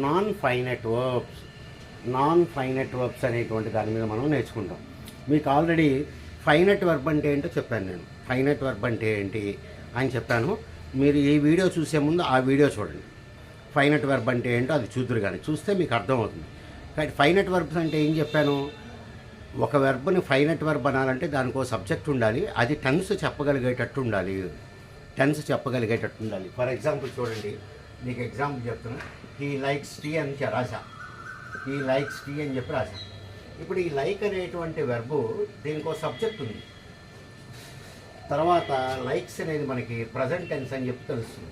Non finite verbs అనేటువంటి దాని మీద మనం నేర్చుకుంటాం. మీకు ఆల్రెడీ ఫైనట్ వర్బ్ అంటే ఏంటో చెప్పాను. నేను ఫైనట్ వర్బ్ అంటే ఏంటి అని చెప్పాను. మీరు ఈ వీడియో చూసే ముందు ఆ వీడియో చూడండి. ఫైనట్ వర్బ్ అంటే ఏంటో అది చూద్దరు, కానీ చూస్తే మీకు అర్థమవుతుంది. కానీ ఫైనట్ వర్బ్స్ అంటే ఏం చెప్పాను, ఒక వెర్బ్ని ఫైనట్ వర్బ్ అనాలంటే దానికి ఒక సబ్జెక్ట్ ఉండాలి, అది టెన్స్ చెప్పగలిగేటట్టు ఉండాలి. ఫర్ ఎగ్జాంపుల్ చూడండి, మీకు ఎగ్జాంపుల్ చెప్తున్నా. హీ లైక్స్ టీ అని రాసా. ఇప్పుడు ఈ లైక్ అనేటువంటి వెర్బు దీనికి ఒక సబ్జెక్ట్ ఉంది. తర్వాత లైక్స్ అనేది మనకి ప్రజెంట్ టెన్స్ అని చెప్పి తెలుస్తుంది.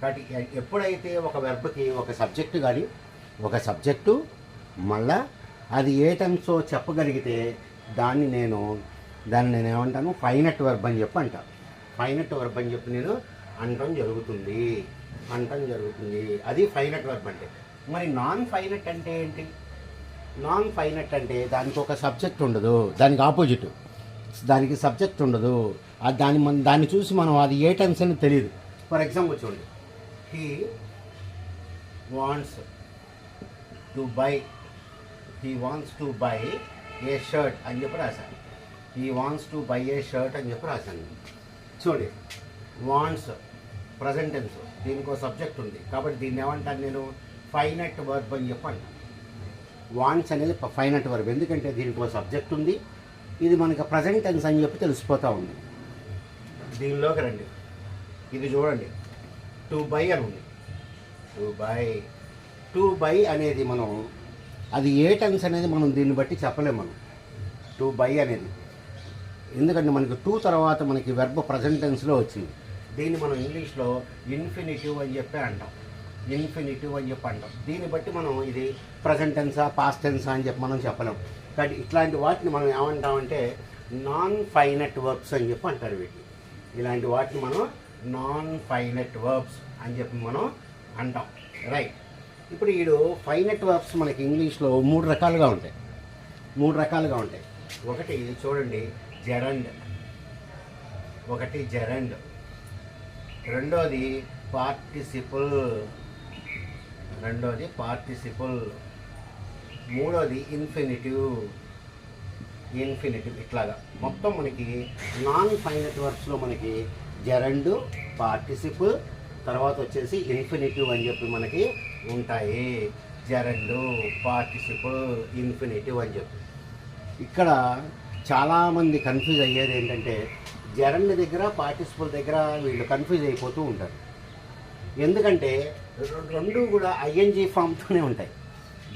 కాబట్టి ఎప్పుడైతే ఒక వెర్బ్కి ఒక సబ్జెక్టు మళ్ళా అది ఏ టెన్సో చెప్పగలిగితే దాన్ని నేను ఏమంటాను, ఫైనట్ వర్బ్ అని చెప్పి అంటాను. నేను అనటం జరుగుతుంది. అది ఫైనట్ వర్బ్ అంటే. మరి నాన్ ఫైనట్ అంటే ఏంటి? నాన్ ఫైనట్ అంటే దానికి ఒక సబ్జెక్ట్ ఉండదు, దానికి ఆపోజిట్, దానికి సబ్జెక్ట్ ఉండదు. దాన్ని చూసి మనం అది ఏ టెన్స్ అని తెలియదు. ఫర్ ఎగ్జాంపుల్ చూడండి, he wants to buy A shirt అని చెప్పి రాశాను. చూడండి, వాంట్స్ ప్రజెంట్ టెన్స్, దీనికి ఒక సబ్జెక్ట్ ఉంది కాబట్టి దీన్ని ఏమంటాను నేను, ఫైనట్ వర్బ్ అని చెప్పి అంటాను. వాంట్స్ అనేది ఫైనట్ వర్బ్, ఎందుకంటే దీనికి ఒక సబ్జెక్ట్ ఉంది, ఇది మనకు ప్రజెంట్ టెన్స్ అని చెప్పి తెలిసిపోతూ ఉంది. దీనిలోకి రండి, ఇది చూడండి, టు బై అని ఉంది. టు బై అనేది మనం అది ఏ టెన్స్ అనేది మనం దీన్ని బట్టి చెప్పలేము. మనం టు బై అనేది, ఎందుకంటే మనకి టూ తర్వాత మనకి వెర్బ్ ప్రజెంట్ టెన్స్లో వచ్చింది. దీన్ని మనం ఇంగ్లీష్లో ఇన్ఫినిటివ్ అని చెప్పి అంటాం. దీన్ని బట్టి మనం ఇది ప్రజెంట్ టెన్సా పాస్ట్ టెన్సా అని చెప్పి మనం చెప్పలేం. కాబట్టి ఇట్లాంటి వాటిని మనం ఏమంటామంటే నాన్ ఫైనట్ వర్బ్స్ అని చెప్పి అంటారు. ఇలాంటి వాటిని మనం నాన్ ఫైనట్ వర్బ్స్ అని చెప్పి మనం అంటాం. రైట్. ఇప్పుడు ఫైనట్ వర్బ్స్ మనకి ఇంగ్లీష్లో మూడు రకాలుగా ఉంటాయి. ఒకటి చూడండి, జెరండ్. రెండోది పార్టిసిపుల్. మూడోది ఇన్ఫినిటివ్. ఇట్లాగా మొత్తం మనకి నాన్ ఫైనట్ వర్బ్స్లో మనకి జెరండ్, పార్టిసిపుల్, తర్వాత వచ్చేసి ఇన్ఫినిటివ్ అని చెప్పి మనకి ఉంటాయి. జెరండ్, పార్టిసిపుల్, ఇన్ఫినిటివ్ అని చెప్పి. ఇక్కడ చాలామంది కన్ఫ్యూజ్ అయ్యేది ఏంటంటే జెరండ్ దగ్గర, పార్టిసిపుల్ దగ్గర వీళ్ళు కన్ఫ్యూజ్ అయిపోతూ ఉంటారు. ఎందుకంటే రెండు కూడా ఐఎన్జీ ఫామ్తోనే ఉంటాయి.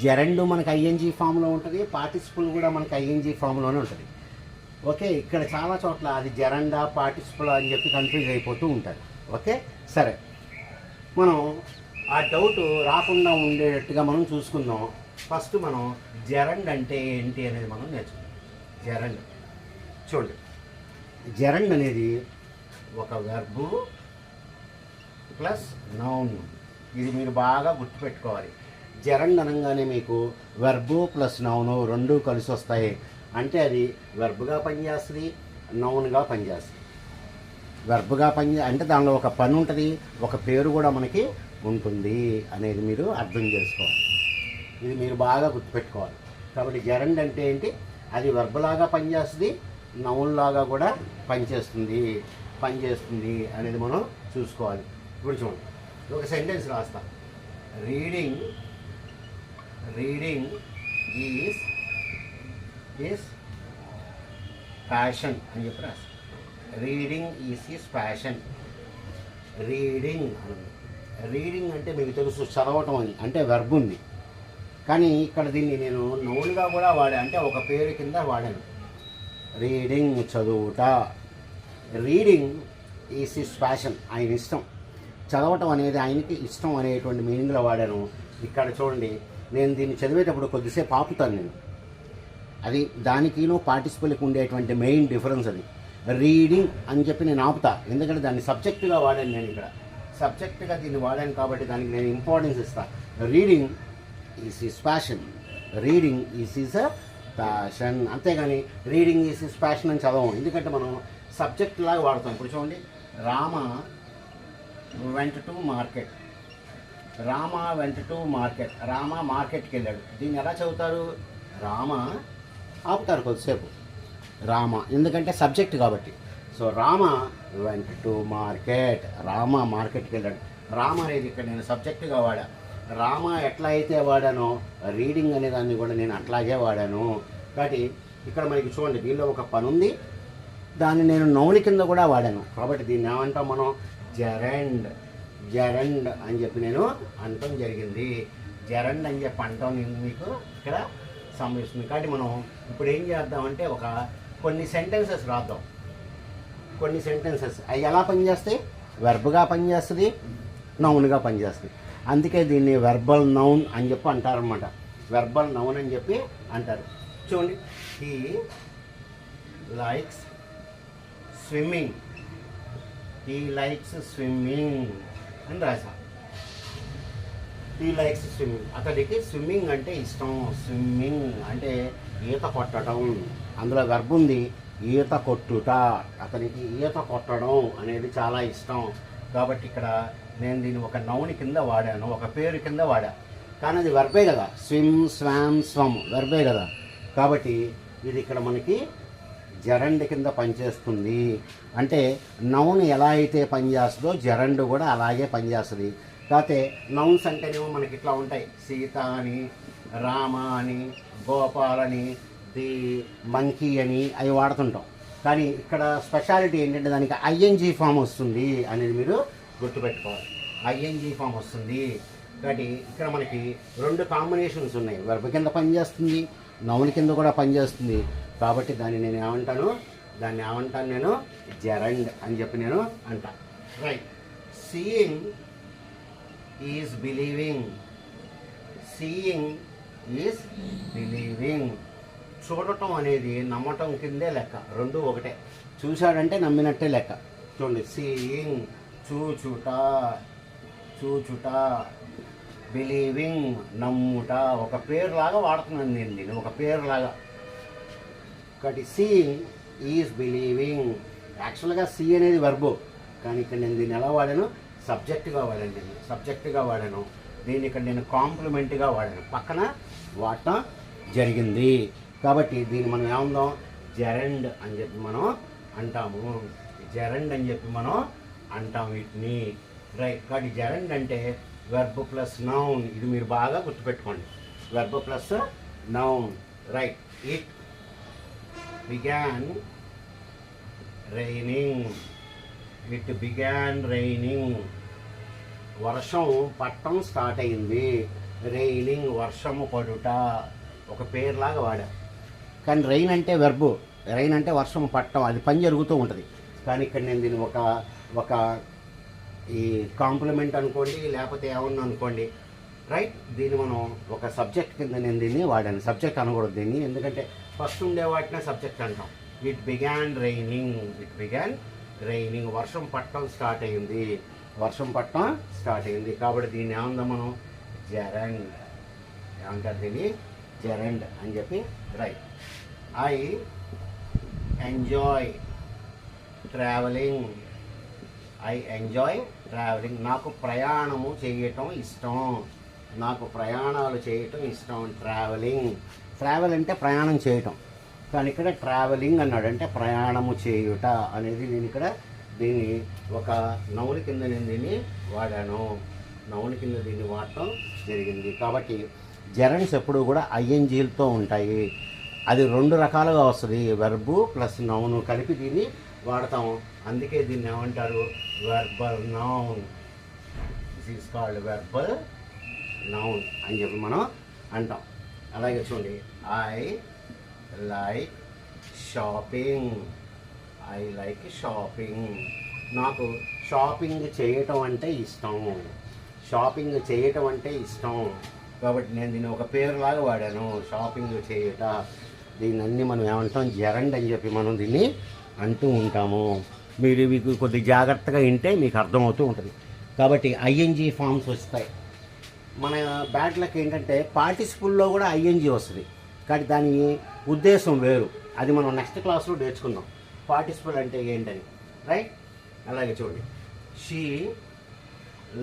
జెరండ్ మనకి ఐఎన్జీ ఫామ్లో ఉంటుంది, పార్టిసిపుల్ కూడా మనకి ఐఎన్జీ ఫామ్లోనే ఉంటుంది. ఓకే, ఇక్కడ చాలా చోట్ల అది జెరండా పార్టిసిపుల్ అని చెప్పి కన్ఫ్యూజ్ అయిపోతూ ఉంటారు. ఓకే, సరే, మనం ఆ డౌట్ రాకుండా ఉండేటట్టుగా మనం చూసుకుందాం. ఫస్ట్ మనం జెరండ్ అంటే ఏంటి అనేది మనం నేర్చుకుందాం. చూడండి, జెరండ్ అనేది ఒక వెర్బు ప్లస్ నౌన్. ఇది మీరు బాగా గుర్తుపెట్టుకోవాలి. జెరండ్ అనగానే మీకు వెర్బు ప్లస్ నౌను రెండు కలిసి వస్తాయి అంటే అది వెర్బ్గా పనిచేస్తుంది, నౌన్గా పనిచేస్తుంది. అంటే దానిలో ఒక పని ఉంటుంది, ఒక పేరు కూడా మనకి ఉంటుంది అనేది మీరు అర్థం చేసుకోవాలి. ఇది మీరు బాగా గుర్తుపెట్టుకోవాలి. కాబట్టి జెరండ్ అంటే ఏంటి, అది వెర్బ్లాగా పనిచేస్తుంది, నౌన్ లాగా కూడా పనిచేస్తుంది అనేది మనం చూసుకోవాలి. ఇప్పుడు చూడండి, ఒక సెంటెన్స్ రాస్తా. రీడింగ్ ఈజ్ ప్యాషన్ అని చెప్పి రాస్తా. Reading is passion. రీడింగ్ అంటే మీకు తెలుసు, చదవటం అని అంటే వెర్బ్ ఉంది. కానీ ఇక్కడ దీన్ని నేను నౌన్గా కూడా వాడా, అంటే ఒక పేరు కింద వాడాను. రీడింగ్ చదువుట. రీడింగ్ ఈజ్ హిస్ ప్యాషన్, ఆయన ఇష్టం. చదవటం అనేది ఆయనకి ఇష్టం అనేటువంటి మీనింగ్లో వాడాను. ఇక్కడ చూడండి, నేను దీన్ని చదివేటప్పుడు కొద్దిసేపు ఆపుతాను నేను. అది దానికిను పార్టిసిపల్కి ఉండేటువంటి మెయిన్ డిఫరెన్స్ అది. రీడింగ్ అని చెప్పి నేను ఆపుతా, ఎందుకంటే దాన్ని సబ్జెక్టుగా వాడాను. నేను ఇక్కడ సబ్జెక్టుగా దీన్ని వాడాను కాబట్టి దానికి నేను ఇంపార్టెన్స్ ఇస్తాను. Reading is his passion. అంతేగాని రీడింగ్ ఈజ్ హిస్ ప్యాషన్ అని చదవం, ఎందుకంటే మనం సబ్జెక్ట్ లాగా వాడతాం. ఇప్పుడు చూడండి, Rama went to market. Rama went to market. Rama మార్కెట్కి వెళ్ళాడు. దీన్ని ఎలా చదువుతారు? రామ ఆపుతారు కొద్దిసేపు, రామ, ఎందుకంటే సబ్జెక్ట్ కాబట్టి. So Rama went to market, Rama మార్కెట్కి వెళ్ళాడు. రామ అనేది ఇక్కడ నేను సబ్జెక్టుగా వాడా. రామ ఎట్లా అయితే వాడానో రీడింగ్ అనే దాన్ని కూడా నేను అట్లాగే వాడాను. కాబట్టి ఇక్కడ మనకి చూడండి, దీనిలో ఒక పని ఉంది, దాన్ని నేను నౌని కింద కూడా వాడాను. కాబట్టి దీన్ని ఏమంటాం మనం? జెరండ్. జెరండ్ అని చెప్పి నేను అనటం జరిగింది. జెరండ్ అని చెప్పి అంటాం మీకు ఇక్కడ సంభవిస్తుంది. కాబట్టి మనం ఇప్పుడు ఏం చేద్దామంటే కొన్ని సెంటెన్సెస్ రాద్దాం. కొన్ని సెంటెన్సెస్ అవి ఎలా పనిచేస్తాయి? వెర్బ్గా పనిచేస్తుంది, నౌన్గా పనిచేస్తుంది. అందుకే దీన్ని వెర్బల్ నౌన్ అని చెప్పి అంటారనమాట. వెర్బల్ నౌన్ అని చెప్పి అంటారు. చూడండి, he likes swimming. He likes swimming అని రాసా. He likes swimming. అతడికి స్విమ్మింగ్ అంటే ఇష్టం. స్విమ్మింగ్ అంటే ఈత కొట్టడం. అందులో వెర్బ్ ఉంది, ఈత కొట్టుట. అతనికి ఈత కొట్టడం అనేది చాలా ఇష్టం. కాబట్టి ఇక్కడ నేను దీన్ని ఒక నౌన్ కింద వాడాను, ఒక పేరు కింద వాడా. కానీ అది వెర్బే కదా, స్విమ్, స్వామ్, స్వమ్ వెర్బే కదా. కాబట్టి ఇది ఇక్కడ మనకి జెరండ్ కింద పనిచేస్తుంది. అంటే నౌన్ ఎలా అయితే పనిచేస్తుందో జెరండ్ కూడా అలాగే పనిచేస్తుంది. కాకపోతే నౌన్స్ అంటేనేమో మనకి ఇట్లా ఉంటాయి, సీత అని, రామ అని, గోపాల్ అని, ది మంకీ అని అవి వాడుతుంటాం. కానీ ఇక్కడ స్పెషాలిటీ ఏంటంటే దానికి ఐఎన్జీ ఫామ్ వస్తుంది అనేది మీరు గుర్తుపెట్టుకోవాలి. ఐఎన్జీ ఫామ్ వస్తుంది. కాబట్టి ఇక్కడ మనకి 2 కాంబినేషన్స్ ఉన్నాయి. వెర్బ్ కింద పనిచేస్తుంది, నౌన్ కింద కూడా పనిచేస్తుంది. కాబట్టి దాన్ని నేను ఏమంటాను? నేను జెరండ్ అని చెప్పి నేను అంటా. Right. Seeing is believing. Seeing is believing. చూడటం అనేది నమ్మటం కిందే లెక్క. 2 ఒకటే. చూశాడంటే నమ్మినట్టే లెక్క. చూడండి, సీయింగ్ చూచుట, బిలీవింగ్ నమ్ముట. ఒక పేరులాగా వాడుతున్నాను నేను దీన్ని, ఒక పేరులాగా. కాబట్టి సీయింగ్ ఈజ్ బిలీవింగ్. యాక్చువల్గా సీ అనేది వర్బు, కానీ ఇక్కడ నేను దీన్ని ఎలా వాడాను? సబ్జెక్టుగా వాడాను. దీన్ని ఇక్కడ నేను కాంప్లిమెంట్గా వాడాను, పక్కన వాడటం జరిగింది. కాబట్టి దీన్ని మనం ఏమందాం? జెరండ్ అని చెప్పి మనం అంటాము. జెరండ్ అని చెప్పి మనం అంటాం వీటిని. రైట్. కాబట్టి జెరండ్ అంటే వెర్బ్ ప్లస్ నౌన్. ఇది మీరు బాగా గుర్తుపెట్టుకోండి, verb plus noun. Right. It began raining. It began raining. వర్షం పట్టం స్టార్ట్ అయింది. రైనింగ్ వర్షము పడుట. ఒక పేరులాగా వాడా. కానీ రైన్ అంటే వెర్బు, రైన్ అంటే వర్షం పట్టం, అది పని జరుగుతూ ఉంటుంది. కానీ ఇక్కడ నేను దీన్ని ఒక ఈ కాంప్లిమెంట్ అనుకోండి, లేకపోతే ఏమన్నా అనుకోండి. రైట్. దీన్ని మనం ఒక సబ్జెక్ట్ కింద నేను దీన్ని వాడాను. సబ్జెక్ట్ అనకూడదు దీన్ని, ఎందుకంటే ఫస్ట్ ఉండే వాటినే సబ్జెక్ట్ అంటాం. It began raining. వర్షం పట్టడం స్టార్ట్ అయింది. కాబట్టి దీన్ని ఏమందాం మనం? జెరండ్ ఏమంటారు దీన్ని? జెరండ్ అని చెప్పి. రైట్. I enjoy travelling. నాకు ప్రయాణాలు చేయటం ఇష్టం. ట్రావెల్ అంటే ప్రయాణం చేయటం. కానీ ఇక్కడ ట్రావెలింగ్ అన్నాడు, అంటే ప్రయాణము చేయుట అనేది. నేను ఇక్కడ దీన్ని ఒక నౌన్ కింద నేను దీన్ని వాడాను. వాడటం జరిగింది. కాబట్టి జెరండ్స్ ఎప్పుడు కూడా ఐఎన్జీలతో ఉంటాయి. అది 2 రకాలుగా వస్తుంది, వెర్బు ప్లస్ నౌన్ కలిపి దీన్ని వాడతాం. అందుకే దీన్ని ఏమంటారు? Verbal noun. This is called verbal noun అని చెప్పి మనం అంటాం. అలాగే చూడండి, ఐ లైక్ షాపింగ్. నాకు షాపింగ్ చేయటం అంటే ఇష్టం. కాబట్టి నేను దీన్ని ఒక పేరులాగా వాడాను, షాపింగ్ చేయుట. దీన్ని అన్ని మనం ఏమంటాం? జెరండ్ అని చెప్పి మనం దీన్ని అంటూ ఉంటాము. మీరు మీకు కొద్ది జాగ్రత్తగా వింటే మీకు అర్థమవుతూ ఉంటుంది. కాబట్టి ఐఎన్జీ ఫామ్స్ వస్తాయి. మన బ్యాడ్ లక్ ఏంటంటే పార్టిసిపుల్లో కూడా ఐఎన్జీ వస్తుంది, కానీ దాని ఉద్దేశం వేరు. అది మనం నెక్స్ట్ క్లాస్లో నేర్చుకుందాం, పార్టిసిపుల్ అంటే ఏంటని. రైట్. అలాగే చూడండి, she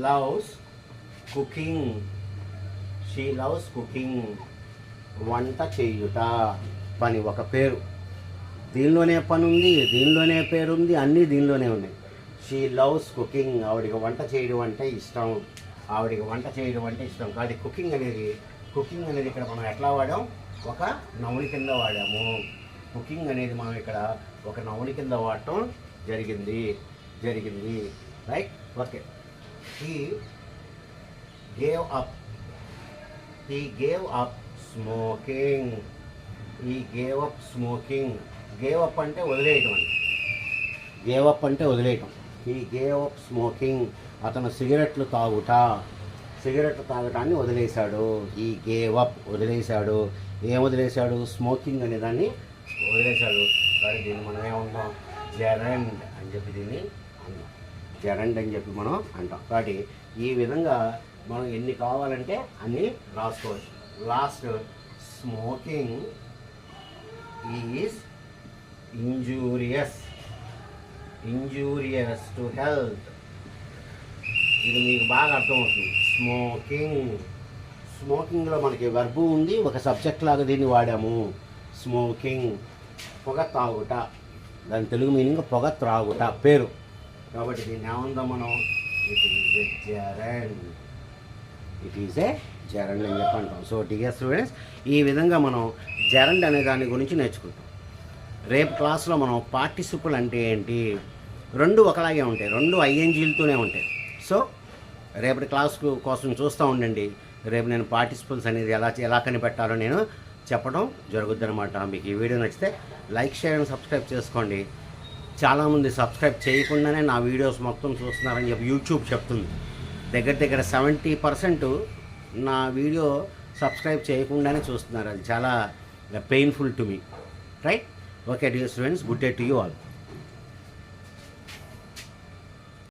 loves cooking, she loves cooking, వంట చేయుట, పని, ఒక పేరు. దీనిలోనే పని ఉంది, దీనిలోనే పేరు ఉంది, అన్నీ దీనిలోనే ఉన్నాయి. షీ లవ్స్ కుకింగ్, ఆవిడికి వంట చేయడం అంటే ఇష్టం, ఆవిడికి వంట చేయడం అంటే ఇష్టం. కాబట్టి కుకింగ్ అనేది ఇక్కడ మనం ఎట్లా వాడాం, ఒక నౌన్ కింద వాడాము. కుకింగ్ అనేది మనం ఇక్కడ ఒక నౌన్ కింద వాడటం జరిగింది. Right, okay. He gave up smoking. Gave up అంటే వదిలేయటం అండి. హీ గేవ్ అప్ స్మోకింగ్, అతను సిగరెట్లు తాగటాన్ని వదిలేశాడు. హీ గేవ్ అప్, వదిలేశాడు. ఏం వదిలేశాడు? స్మోకింగ్ అనే దాన్ని వదిలేశాడు. కానీ దీన్ని మనం ఏమన్నాం? జెరండ్ అని చెప్పి దీన్ని అన్నాం. జెరండ్ అని చెప్పి మనం అంటాం. కాబట్టి ఈ విధంగా మనం ఎన్ని కావాలంటే అన్ని రాసుకోవచ్చు. Last, smoking is injurious to health. ఇది మీకు బాగా అర్థమవుతుంది. స్మోకింగ్లో మనకి వర్బు ఉంది, ఒక సబ్జెక్ట్ లాగా దీన్ని వాడాము. స్మోకింగ్, పొగ తాగుట, దాని తెలుగు మీనింగ్ పొగ త్రాగుట, పేరు. కాబట్టి దీన్ని ఏమందాం మనం? ఇట్ ఈజ్ ఏ జెరండ్ అని చెప్పి అంటాం. సో డియర్ స్టూడెంట్స్, ఈ విధంగా మనం జెరండ్ అనే దాని గురించి నేర్చుకుంటాం. రేపు క్లాస్లో మనం పార్టిసిపుల్ అంటే ఏంటి, రెండు ఒకలాగే ఉంటాయి, రెండు ఐఎన్జీలతోనే ఉంటాయి. సో రేపటి క్లాస్ కోసం చూస్తూ ఉండండి. రేపు నేను పార్టిసిపల్స్ అనేది ఎలా కనిపెట్టాలో నేను చెప్పడం జరుగుద్ది అనమాట. మీకు ఈ వీడియో నచ్చితే లైక్, షేర్ అండ్ సబ్స్క్రైబ్ చేసుకోండి. చాలామంది సబ్స్క్రైబ్ చేయకుండానే నా వీడియోస్ మొత్తం చూస్తున్నారని చెప్పి యూట్యూబ్ చెప్తుంది. దగ్గర 70% నా వీడియో సబ్స్క్రైబ్ చేయకుండానే చూస్తున్నారు. అది చాలా painful to me. Right, okay dear students, good day to you all.